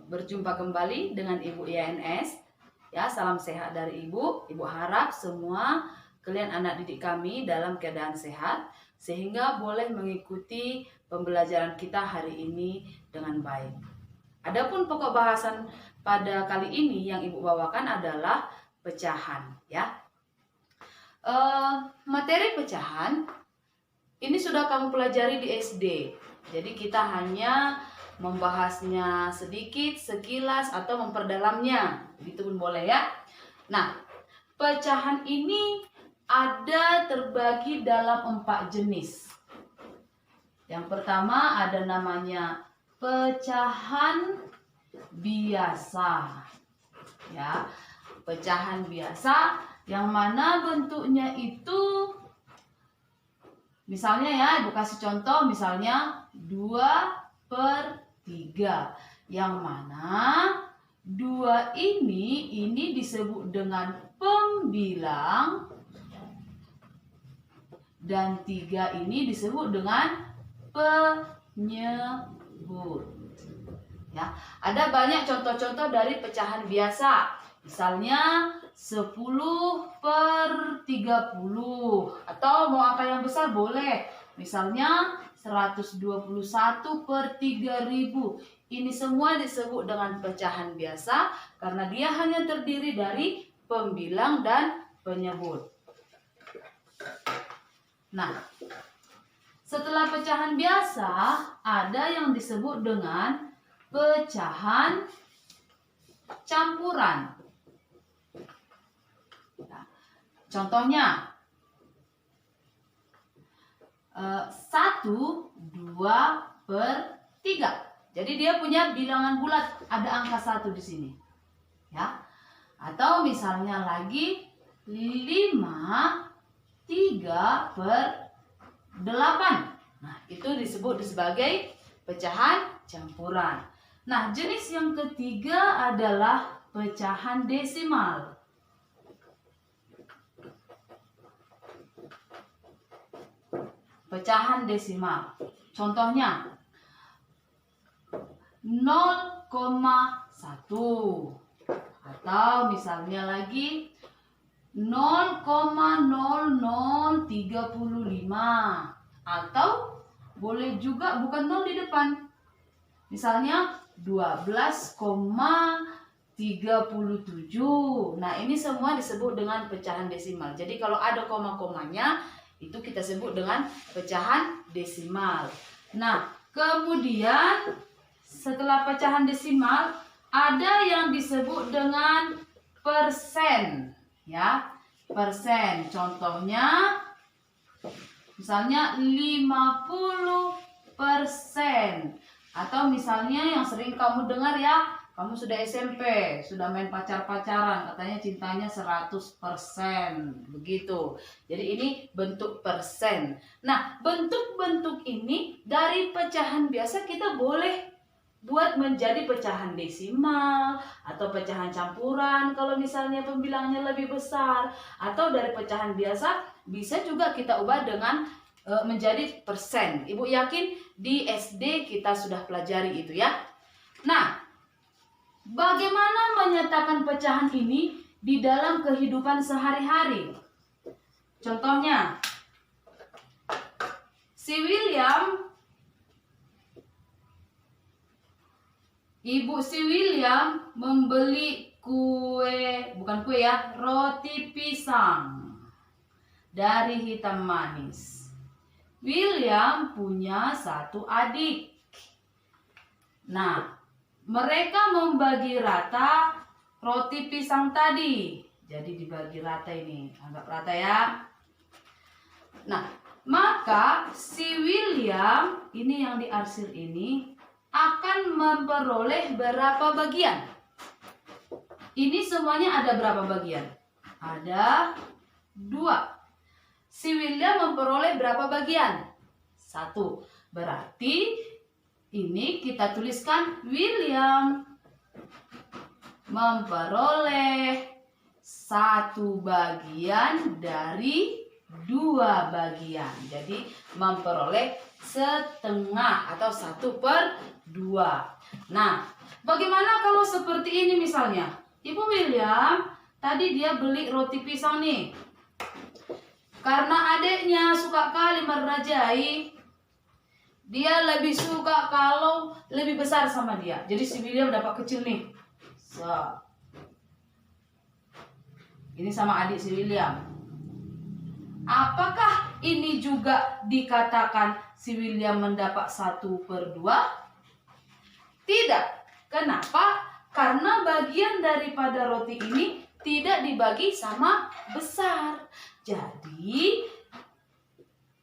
berjumpa kembali dengan Ibu IANS. Ya, salam sehat dari Ibu. Ibu harap semua kalian anak didik kami dalam keadaan sehat sehingga boleh mengikuti pembelajaran kita hari ini dengan baik. Adapun pokok bahasan pada kali ini yang Ibu bawakan adalah pecahan, ya. Materi pecahan ini sudah kamu pelajari di SD. Jadi kita hanya membahasnya sedikit, sekilas, atau memperdalamnya. Itu pun boleh ya. Nah, pecahan ini ada terbagi dalam 4 jenis. Yang pertama ada namanya pecahan biasa. Ya, pecahan biasa yang mana bentuknya itu misalnya ya, Ibu kasih contoh misalnya 2/3, yang mana 2 ini disebut dengan pembilang dan 3 ini disebut dengan penyebut. Ya, ada banyak contoh-contoh dari pecahan biasa. Misalnya 10/30 atau mau angka yang besar boleh. Misalnya 121/3000. Ini semua disebut dengan pecahan biasa karena dia hanya terdiri dari pembilang dan penyebut. Nah, setelah pecahan biasa ada yang disebut dengan pecahan campuran. Nah, contohnya 1/2/3. Jadi dia punya bilangan bulat, ada angka 1 di sini. Ya. Atau misalnya lagi 5/3/8. Nah, itu disebut sebagai pecahan campuran. Nah, jenis yang ketiga adalah pecahan desimal. Pecahan desimal. Contohnya 0,1 atau misalnya lagi 0,0035 atau boleh juga bukan 0 di depan. Misalnya 12,37. Nah, ini semua disebut dengan pecahan desimal. Jadi kalau ada koma-komanya itu kita sebut dengan pecahan desimal. Nah, kemudian setelah pecahan desimal ada yang disebut dengan persen, ya. Persen. Contohnya misalnya 50%. Atau misalnya yang sering kamu dengar ya, kamu sudah SMP, sudah main pacar-pacaran, katanya cintanya 100%, begitu. Jadi ini bentuk persen. Nah, bentuk-bentuk ini dari pecahan biasa kita boleh buat menjadi pecahan desimal atau pecahan campuran kalau misalnya pembilangnya lebih besar, atau dari pecahan biasa bisa juga kita ubah dengan menjadi persen. Ibu yakin di SD kita sudah pelajari itu ya. Nah, bagaimana menyatakan pecahan ini di dalam kehidupan sehari-hari? Contohnya, Ibu si William membeli roti pisang dari Hitam Manis. William punya 1 adik. Nah, mereka membagi rata roti pisang tadi. Jadi dibagi rata ini, anggap rata ya. Nah, maka si William ini yang diarsir ini akan memperoleh berapa bagian? Ini semuanya ada berapa bagian? Ada 2. Si William memperoleh berapa bagian? 1. Berarti ini kita tuliskan William memperoleh 1 bagian dari 2 bagian. Jadi memperoleh setengah atau 1/2. Nah, Bagaimana kalau seperti ini misalnya? Ibu William, tadi dia beli roti pisang nih. Karena adiknya suka kali merajai, dia lebih suka kalau lebih besar sama dia. Jadi si William dapat kecil nih. So. Ini sama adik si William. Apakah ini juga dikatakan si William mendapat 1/2? Tidak. Kenapa? Karena bagian daripada roti ini tidak dibagi sama besar. Jadi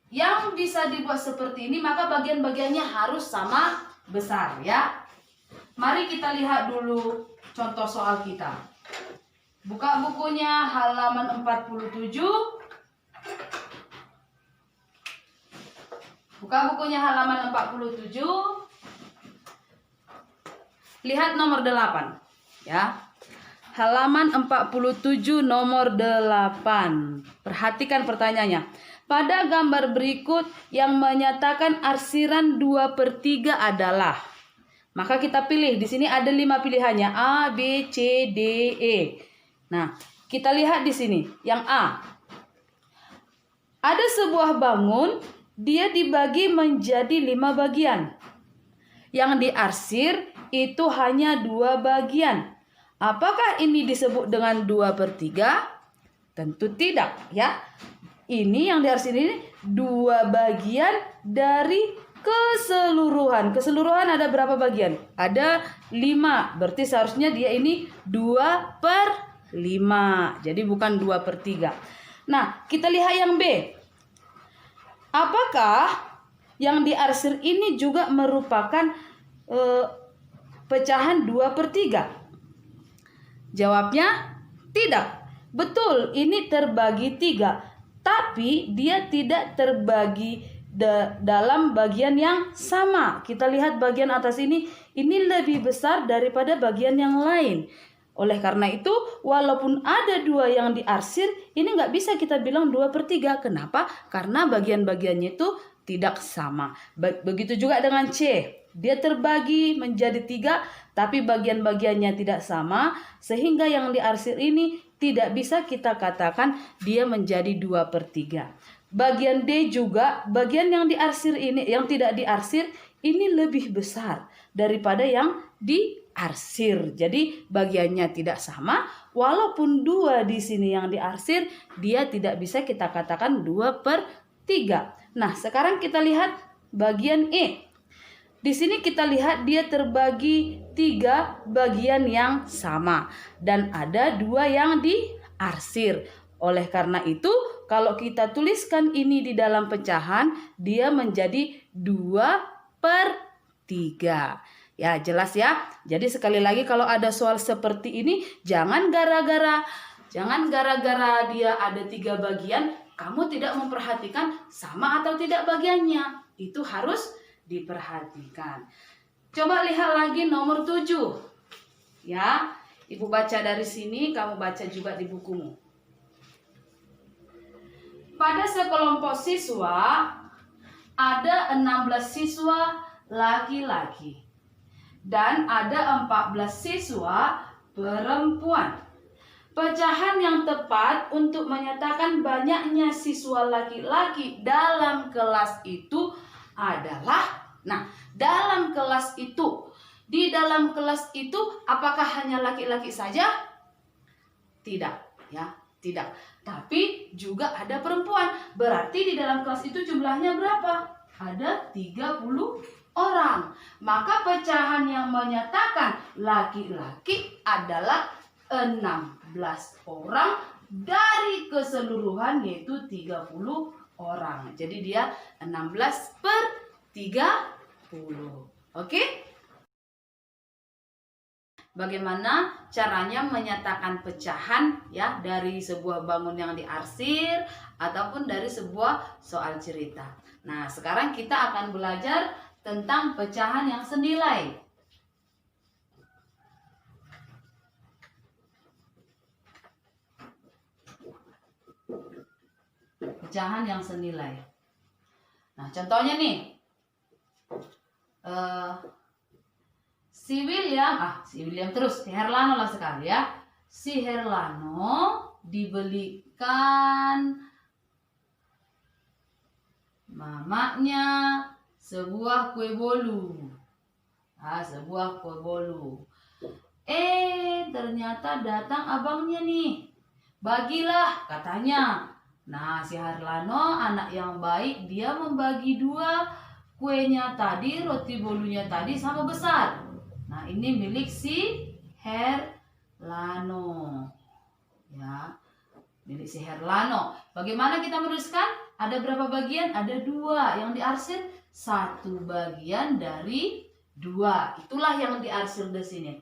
yang bisa dibuat seperti ini, maka bagian-bagiannya harus sama besar ya. Mari kita lihat dulu contoh soal kita. Buka bukunya halaman 47. Buka bukunya halaman 47. Lihat nomor 8 ya. Halaman 47 nomor 8. Perhatikan pertanyaannya. Pada gambar berikut yang menyatakan arsiran 2/3 adalah. Maka kita pilih. Di sini ada 5 pilihannya. A, B, C, D, E. Nah, kita lihat di sini. Yang A. Ada sebuah bangun, dia dibagi menjadi 5 bagian. Yang diarsir itu hanya 2 bagian. Apakah ini disebut dengan 2/3? Tentu tidak ya. Ini yang diarsir ini 2 bagian dari keseluruhan. Keseluruhan ada berapa bagian? Ada 5. Berarti seharusnya dia ini 2/5. Jadi bukan 2/3. Nah, kita lihat yang B. Apakah yang diarsir ini juga merupakan pecahan 2/3? Jawabnya tidak. Betul, ini terbagi 3. Tapi dia tidak terbagi dalam bagian yang sama. Kita lihat bagian atas ini lebih besar daripada bagian yang lain. Oleh karena itu, walaupun ada 2 yang diarsir, ini nggak bisa kita bilang 2/3. Kenapa? Karena bagian-bagiannya itu tidak sama. Begitu juga dengan C. Dia terbagi menjadi 3, tapi bagian-bagiannya tidak sama, sehingga yang diarsir ini tidak bisa kita katakan dia menjadi 2/3. Bagian D juga, bagian yang diarsir ini, yang tidak diarsir, ini lebih besar daripada yang diarsir. Jadi bagiannya tidak sama, walaupun 2 di sini yang diarsir, dia tidak bisa kita katakan 2/3. Nah, sekarang kita lihat bagian E. Di sini kita lihat dia terbagi 3 bagian yang sama dan ada 2 yang diarsir. Oleh karena itu, kalau kita tuliskan ini di dalam pecahan, dia menjadi 2/3. Ya, jelas ya. Jadi sekali lagi kalau ada soal seperti ini, jangan gara-gara dia ada 3 bagian, kamu tidak memperhatikan sama atau tidak bagiannya. Itu harus diperhatikan. Coba lihat lagi nomor 7. Ya, Ibu baca dari sini, kamu baca juga di bukumu. Pada sekelompok siswa ada 16 siswa laki-laki dan ada 14 siswa perempuan. Pecahan yang tepat untuk menyatakan banyaknya siswa laki-laki dalam kelas itu adalah, di dalam kelas itu apakah hanya laki-laki saja? Tidak, ya, tidak. Tapi juga ada perempuan. Berarti di dalam kelas itu jumlahnya berapa? Ada 30 orang. Maka pecahan yang menyatakan laki-laki adalah 16 orang dari keseluruhan, yaitu 30 orang. Jadi dia 16/30. Oke? Bagaimana caranya menyatakan pecahan ya dari sebuah bangun yang diarsir ataupun dari sebuah soal cerita. Nah, sekarang kita akan belajar tentang pecahan yang senilai. Pecahan yang senilai. Nah, contohnya nih. si William terus, si Herlano lah sekali ya. Si Herlano dibelikan mamanya sebuah kue bolu. Sebuah kue bolu. Ternyata datang abangnya nih. Bagilah katanya. Nah, si Herlano anak yang baik, dia membagi 2 kuenya tadi, roti bolunya tadi sama besar. Nah, ini milik si Herlano. Ya, milik si Herlano. Bagaimana kita menuliskan? Ada berapa bagian? Ada 2. Yang diarsir 1 bagian dari 2. Itulah yang diarsir di sini.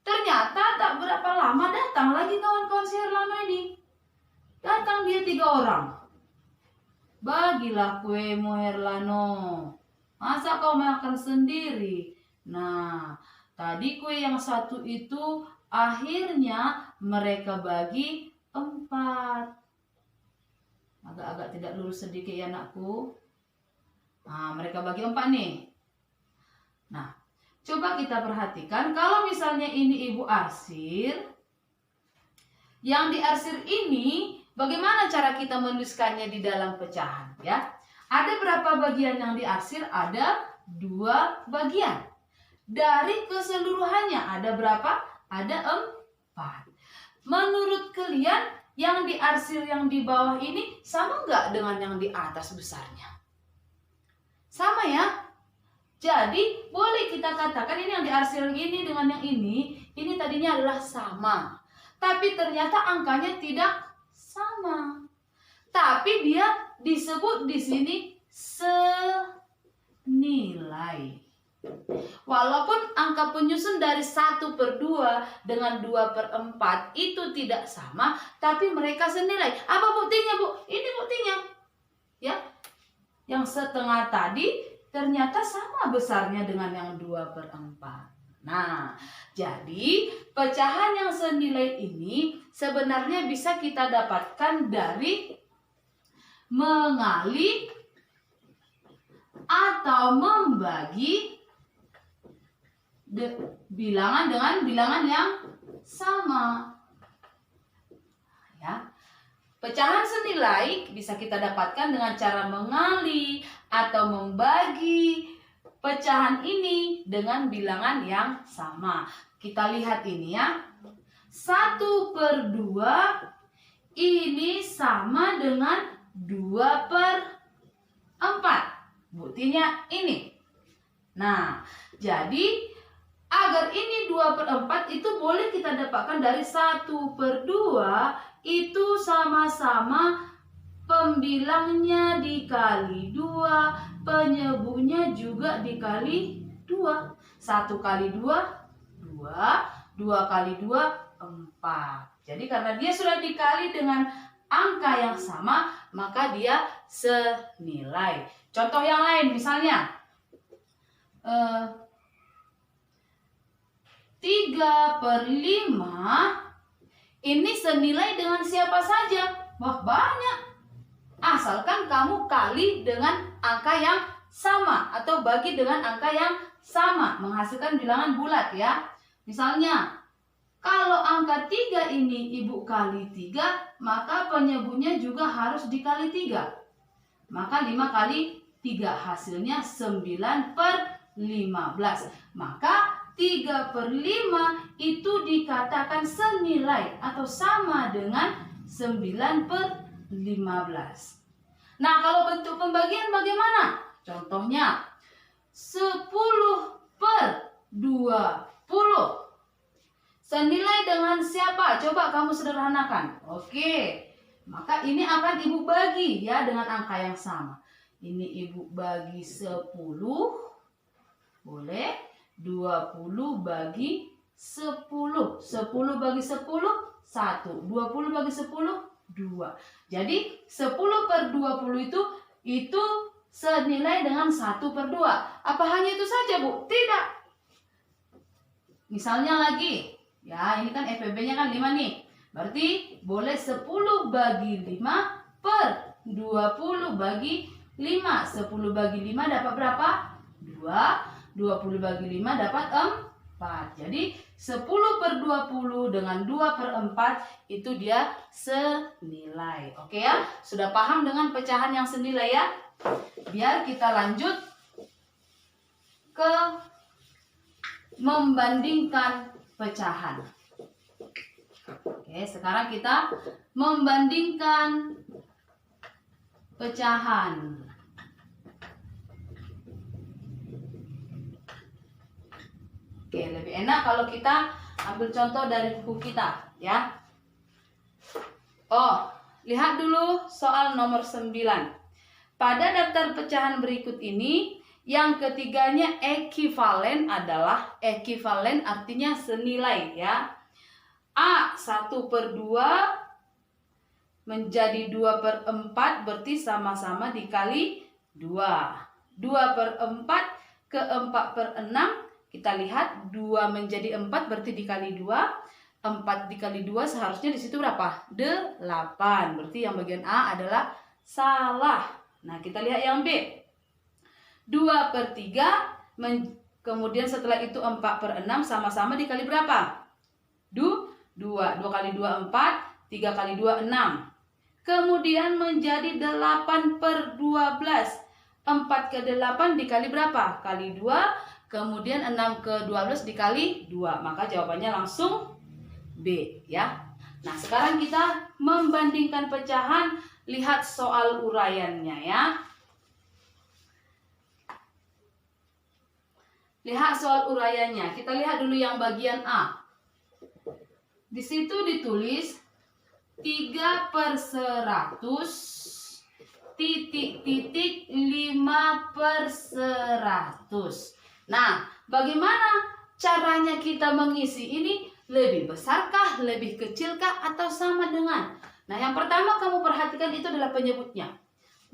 Ternyata tak berapa lama datang lagi kawan-kawan si Herlano ini. Datang dia 3 orang. Bagilah kuemu Herlano. Masa kau makan sendiri? Nah, tadi kue yang 1 itu akhirnya mereka bagi 4. Agak-agak tidak lurus sedikit ya anakku. Nah, mereka bagi 4 nih. Nah, coba kita perhatikan kalau misalnya ini ibu arsir. Yang diarsir ini bagaimana cara kita menuliskannya di dalam pecahan ya? Ada berapa bagian yang diarsir? Ada 2 bagian. Dari keseluruhannya ada berapa? Ada 4. Menurut kalian yang diarsir yang di bawah ini sama nggak dengan yang di atas besarnya? Sama ya? Jadi boleh kita katakan ini yang diarsir ini dengan yang ini tadinya adalah sama. Tapi ternyata angkanya tidak sama. Tapi dia disebut di sini senilai. Walaupun angka penyusun dari 1/2 dengan 2/4 itu tidak sama, tapi mereka senilai. Apa buktinya, Bu? Ini buktinya. Ya. Yang setengah tadi ternyata sama besarnya dengan yang 2/4. Nah, jadi pecahan yang senilai ini sebenarnya bisa kita dapatkan dari mengali atau membagi bilangan dengan bilangan yang sama. Ya. Pecahan senilai bisa kita dapatkan dengan cara mengali atau membagi pecahan ini dengan bilangan yang sama. Kita lihat ini ya. 1/2 ini sama dengan 2/4. Buktinya ini. Nah, jadi agar ini 2/4 itu boleh kita dapatkan dari 1/2 itu sama-sama pembilangnya dikali 2, penyebutnya juga dikali 2. 1 kali 2, 2. 2 kali 2, 4. Jadi karena dia sudah dikali dengan angka yang sama, maka dia senilai. Contoh yang lain misalnya 3/5 ini senilai dengan siapa saja? Wah, banyak. Asalkan kamu kali dengan angka yang sama atau bagi dengan angka yang sama, menghasilkan bilangan bulat ya. Misalnya, kalau angka 3 ini ibu kali 3, maka penyebutnya juga harus dikali 3. Maka 5 kali 3 hasilnya 9/15. Maka 3/5 itu dikatakan senilai atau sama dengan 9/15. Nah, kalau bentuk pembagian bagaimana? Contohnya 10/20 senilai dengan siapa? Coba kamu sederhanakan. Oke, maka ini akan ibu bagi ya dengan angka yang sama. Ini ibu bagi 10, boleh. 20 bagi 10. 10 bagi 10, 1. 20 bagi 10, 2. Jadi 10/20 itu senilai dengan 1/2. Apa hanya itu saja, Bu? Tidak. Misalnya lagi, ya ini kan FPB-nya kan 5 nih. Berarti boleh 10 bagi 5 per 20 bagi 5. 10 bagi 5 dapat berapa? 2. 20 bagi 5 dapat Jadi 10/20 dengan 2/4 itu dia senilai. Oke ya, sudah paham dengan pecahan yang senilai ya? Biar kita lanjut ke membandingkan pecahan. Oke, sekarang kita membandingkan pecahan. Oke, lebih enak kalau kita ambil contoh dari buku kita, ya. Oh, lihat dulu soal nomor 9. Pada daftar pecahan berikut ini, yang ketiganya ekivalen adalah ekivalen artinya senilai, ya. A 1/2 menjadi 2/4 berarti sama-sama dikali 2. 2/4 ke 4/6. Kita lihat 2 menjadi 4 berarti dikali 2. 4 dikali 2 seharusnya di situ berapa? 8. Berarti yang bagian A adalah salah. Nah, kita lihat yang B. 2/3 kemudian setelah itu 4/6 sama-sama dikali berapa? 2. 2 kali 2 4, 3 kali 2 6. Kemudian menjadi 8/12. 4 ke 8 dikali berapa? Kali 2. Kemudian 6 ke 12 dikali 2. Maka jawabannya langsung B, ya. Nah, sekarang kita membandingkan pecahan. Lihat soal uraiannya, ya. Lihat soal uraiannya. Kita lihat dulu yang bagian A. Di situ ditulis 3/100 titik 5/100. Nah, bagaimana caranya kita mengisi ini? Lebih besarkah, lebih kecilkah, atau sama dengan? Nah, yang pertama kamu perhatikan itu adalah penyebutnya.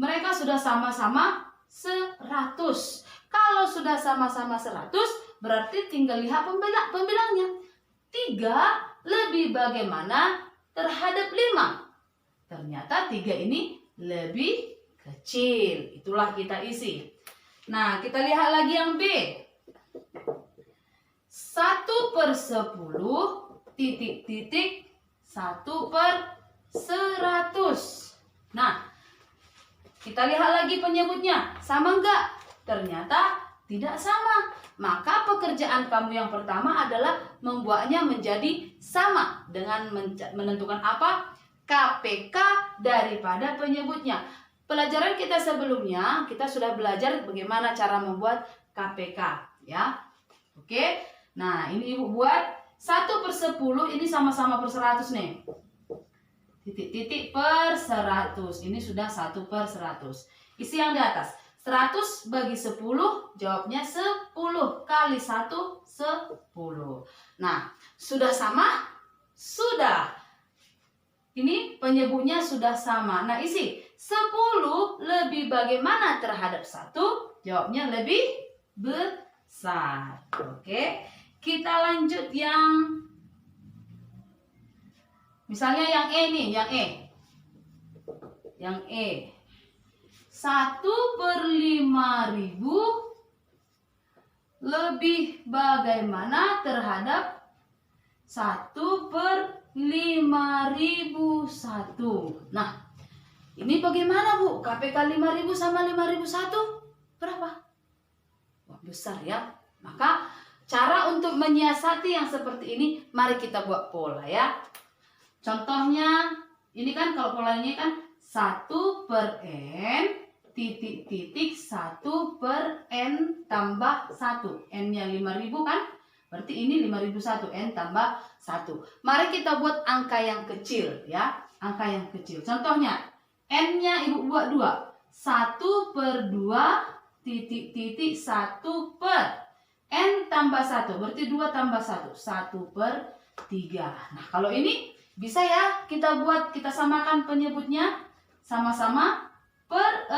Mereka sudah sama-sama 100. Kalau sudah sama-sama 100, berarti tinggal lihat pembilangnya. 3 lebih bagaimana terhadap 5? Ternyata 3 ini lebih kecil. Itulah kita isi. Nah, kita lihat lagi yang B. 1/10 titik 1/100. Nah, kita lihat lagi penyebutnya. Sama enggak? Ternyata tidak sama. Maka pekerjaan kamu yang pertama adalah membuatnya menjadi sama dengan menentukan apa? KPK daripada penyebutnya. Pelajaran kita sebelumnya, kita sudah belajar bagaimana cara membuat KPK, ya. Oke. Nah, ini Ibu buat 1/10 ini sama-sama per 100 nih. Titik per 100. Ini sudah 1/100. Isi yang di atas. 100 bagi 10, jawabnya 10 kali 1, 10. Nah, sudah sama? Sudah. Ini penyebutnya sudah sama. Nah, isi 10 lebih bagaimana terhadap 1? Jawabnya lebih besar. Oke. Kita lanjut yang misalnya yang E nih, yang E. Yang E. 1/5000 lebih bagaimana terhadap 1/5001. Nah, ini bagaimana, Bu? KPK 5000 sama 5001 berapa? Wah, besar ya. Maka cara untuk menyiasati yang seperti ini, mari kita buat pola, ya. Contohnya, ini kan kalau polanya kan 1/n titik 1/n tambah 1. N-nya 5000 kan? Berarti ini 5001, N tambah 1. Mari kita buat angka yang kecil, ya. Angka yang kecil. Contohnya, N-nya Ibu buat 2. 1/2 titik 1 N tambah 1. Berarti 2 tambah 1. 1/3. Nah, kalau ini bisa ya kita buat, kita samakan penyebutnya. Sama-sama per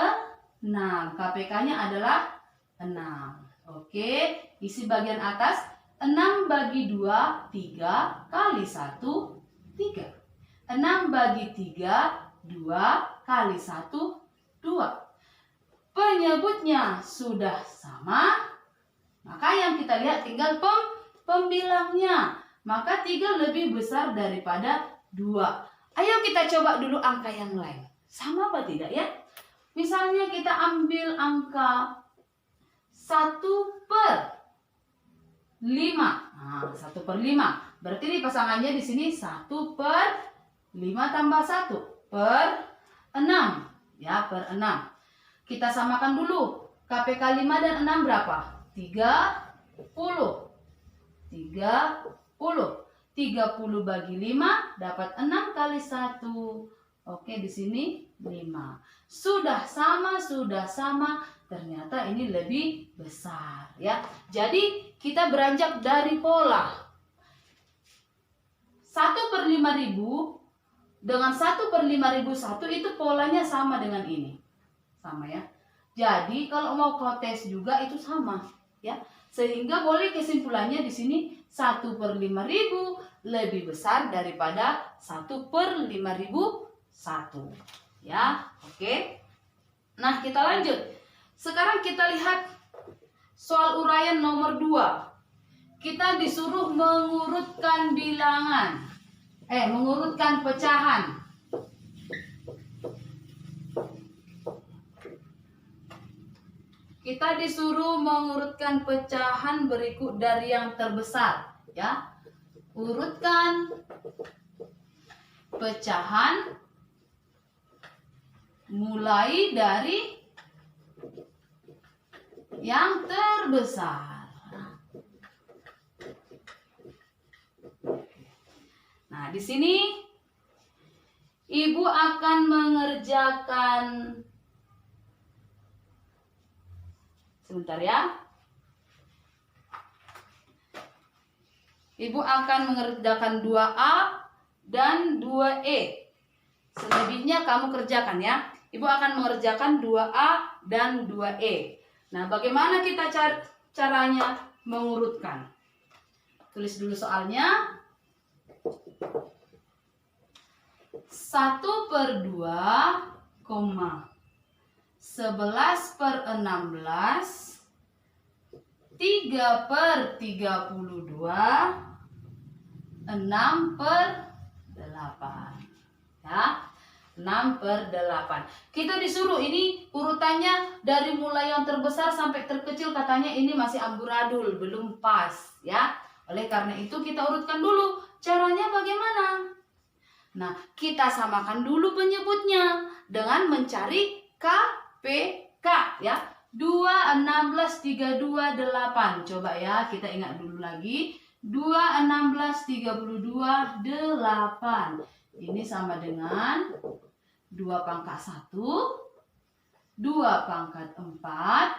6. KPK-nya adalah 6. Oke, isi bagian atas 6 bagi 2, 3 kali 1, 3. 6 bagi 3, 2 kali 1, 2. Penyebutnya sudah sama. Maka yang kita lihat tinggal pembilangnya. Maka 3 lebih besar daripada 2. Ayo kita coba dulu angka yang lain. Sama apa tidak ya? Misalnya kita ambil angka 1/5. Nah, 1/5. Berarti ini pasangannya di sini 1/5 tambah 1 per 6. Ya, per 6. Kita samakan dulu. KPK 5 dan 6 berapa? 30. 30 bagi 5 dapat 6 kali 1. Oke, di sini 5. Sudah sama. Ternyata ini lebih besar ya. Jadi kita beranjak dari pola 1/5000 dengan 1/5001 itu polanya sama dengan ini. Sama ya. Jadi kalau mau kau tes juga itu sama ya. Sehingga boleh kesimpulannya di sini 1/5000 lebih besar daripada 1/5001. Ya, oke. Nah, kita lanjut. Sekarang kita lihat soal uraian nomor 2. Kita disuruh mengurutkan bilangan. Mengurutkan pecahan. Kita disuruh mengurutkan pecahan berikut dari yang terbesar, ya. Urutkan pecahan mulai dari yang terbesar. Nah, di sini Ibu akan mengerjakan, sebentar ya. Ibu akan mengerjakan 2A dan 2E. Selebihnya kamu kerjakan ya. Ibu akan mengerjakan 2A dan 2E. Nah, bagaimana kita caranya mengurutkan? Tulis dulu soalnya. 1/2, 11/16, 3/32, 6/8. Ya, 6/8. Kita disuruh ini urutannya dari mulai yang terbesar sampai terkecil, katanya ini masih amburadul, belum pas ya. Oleh karena itu kita urutkan dulu. Caranya bagaimana? Nah, kita samakan dulu penyebutnya dengan mencari KPK ya. 2, 16, 32, 8. Coba ya, kita ingat dulu lagi. 2, 16, 32, 8. Ini sama dengan 2 pangkat 1, 2 pangkat 4,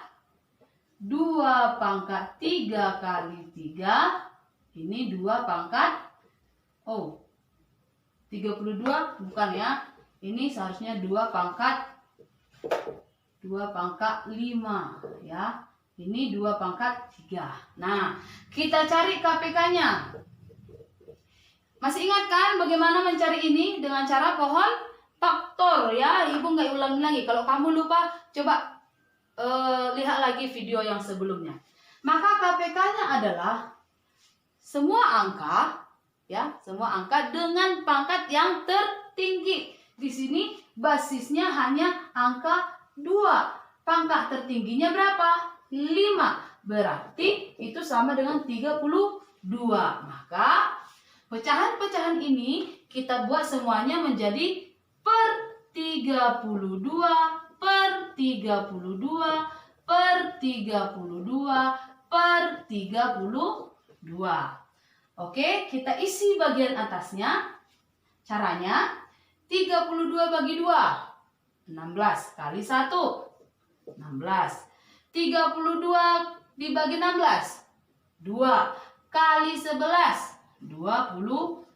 2 pangkat 3 kali 3. Ini 2 pangkat 32 bukan ya. Ini seharusnya 2 pangkat 5 ya. Ini 2 pangkat 3. Nah, kita cari KPK-nya. Masih ingat kan bagaimana mencari ini? Dengan cara pohon faktor ya. Ibu nggak ulangi lagi. Kalau kamu lupa, coba lihat lagi video yang sebelumnya. Maka KPK-nya adalah semua angka ya, semua angka dengan pangkat yang tertinggi. Di sini basisnya hanya angka 2. Pangkat tertingginya berapa? 5. Berarti itu sama dengan 32. Maka pecahan-pecahan ini kita buat semuanya menjadi per 32, per 32, per 32, per 32. Oke, kita isi bagian atasnya. Caranya 32 bagi 2, 16 kali 1, 16. 32 dibagi 16, 2 kali 11, 22.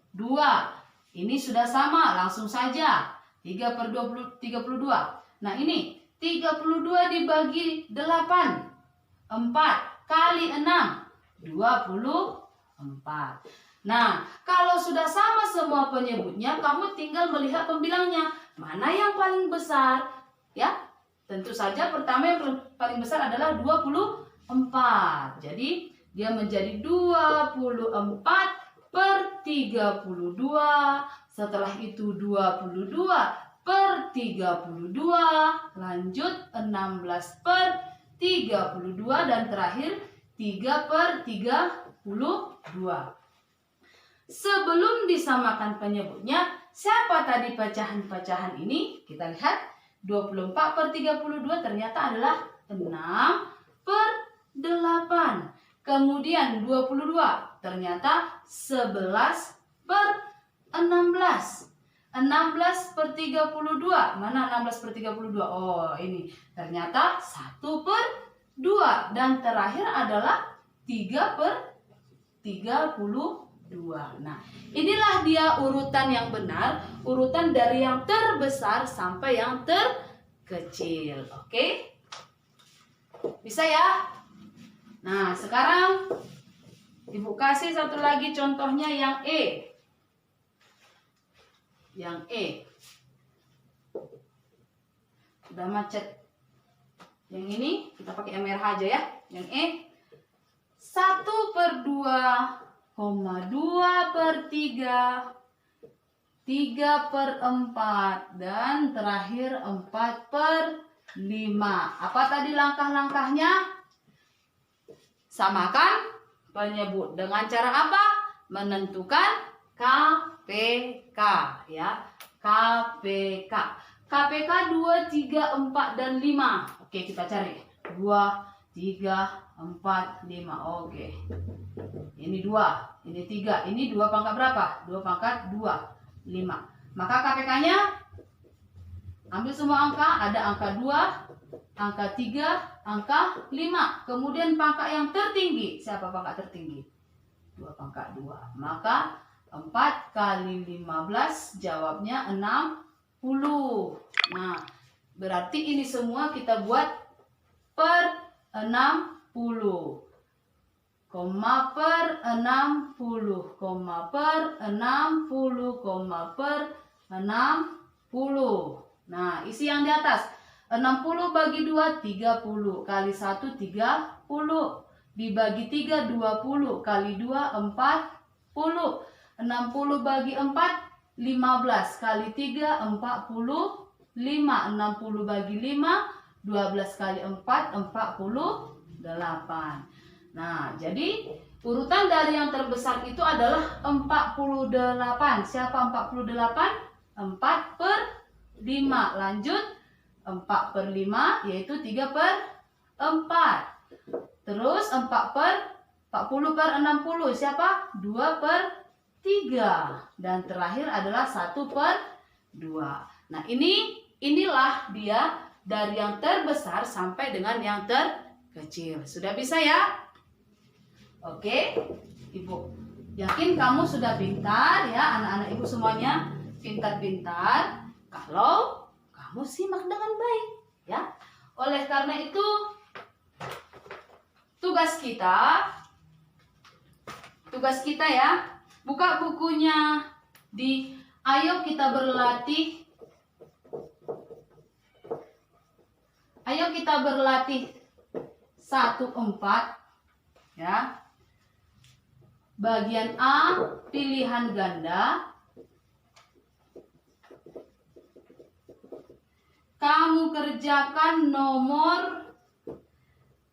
Ini sudah sama, langsung saja. 32. Nah, ini 32 dibagi 8, 4 kali 6, 24. Nah, kalau sudah sama semua penyebutnya, kamu tinggal melihat pembilangnya. Mana yang paling besar? Ya, tentu saja pertama yang paling besar adalah 24. Jadi, dia menjadi 24/32. Setelah itu 22/32, lanjut 16/32, dan terakhir 3/32. Sebelum disamakan penyebutnya, siapa tadi pecahan-pecahan ini? Kita lihat 24/32 ternyata adalah 6/8. Kemudian 22 ternyata 11/16. 16/32. Mana 16/32? Oh, ini ternyata 1/2. Dan terakhir adalah 3/32. Nah, inilah dia urutan yang benar, urutan dari yang terbesar sampai yang terkecil. Oke? Bisa ya? Nah, sekarang Ibu kasih satu lagi contohnya yang E. Yang E. Sudah macet. Yang ini kita pakai yang merah aja ya. Yang E. 1/2, 2/3, 3/4, dan terakhir 4/5. Apa tadi langkah-langkahnya? Samakan penyebut. Dengan cara apa? Menentukan KPK ya. KPK. KPK 2, 3, 4, dan 5. Oke, kita cari. 2, 3, 4, 5. Oke. Ini 2, ini 3, ini 2 pangkat berapa? 2 pangkat 2, 5. Maka KPK-nya ambil semua angka, ada angka 2, angka 3, angka 5. Kemudian pangkat yang tertinggi, siapa pangkat tertinggi? 2 pangkat 2. Maka 4 kali 15 jawabnya 60. Nah, berarti ini semua kita buat per 60. Koma per 60, koma per 60, koma per 60. Nah, isi yang di atas. 60 bagi 2, 30. Kali 1, 30. Dibagi 3, 20. Kali 2, 40. 60 bagi 4, 15. Kali 3, 45. 60 bagi 5, 12 kali 4, 48. Nah, jadi urutan dari yang terbesar itu adalah 48. Siapa 48? 4/5. Lanjut 4/5 yaitu 3/4. Terus 40/60. Siapa? 2/3. Dan terakhir adalah 1/2. Nah, inilah dia dari yang terbesar sampai dengan yang terkecil. Sudah bisa ya? Oke, Ibu yakin kamu sudah pintar ya, anak-anak Ibu semuanya pintar-pintar kalau kamu simak dengan baik ya. Oleh karena itu tugas kita ya, buka bukunya di Ayo Kita Berlatih. Ayo kita berlatih 1/4 ya. Bagian A, pilihan ganda. Kamu kerjakan nomor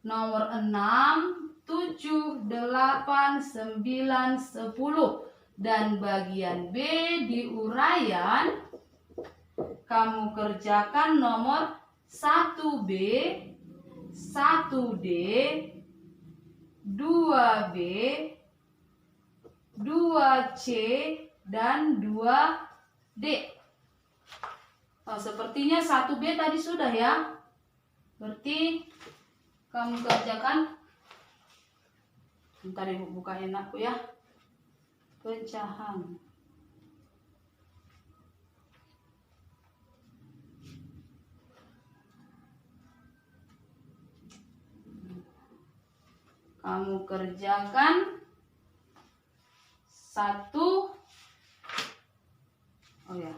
6, 7, 8, 9, 10. Dan bagian B di uraian kamu kerjakan nomor 1B, 1D, 2B, 2C, dan 2D. Oh, sepertinya 1B tadi sudah ya. Berarti kamu kerjakan. Bentar Ibu bukain aku ya. Pecahan. Kamu kerjakan 1. Oh ya.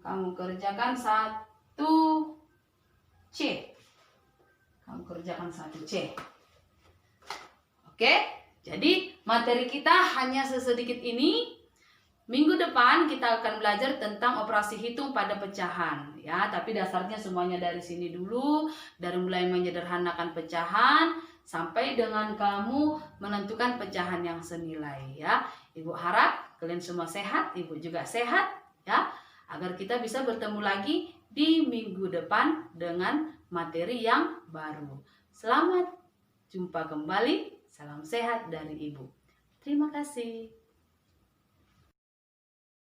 Kamu kerjakan 1C. Kamu kerjakan 1C. Oke, jadi materi kita hanya sesedikit ini. Minggu depan kita akan belajar tentang operasi hitung pada pecahan ya, tapi dasarnya semuanya dari sini dulu, dari mulai menyederhanakan pecahan sampai dengan kamu menentukan pecahan yang senilai ya. Ibu harap kalian semua sehat, Ibu juga sehat ya, agar kita bisa bertemu lagi di minggu depan dengan materi yang baru. Selamat jumpa kembali, salam sehat dari Ibu. Terima kasih.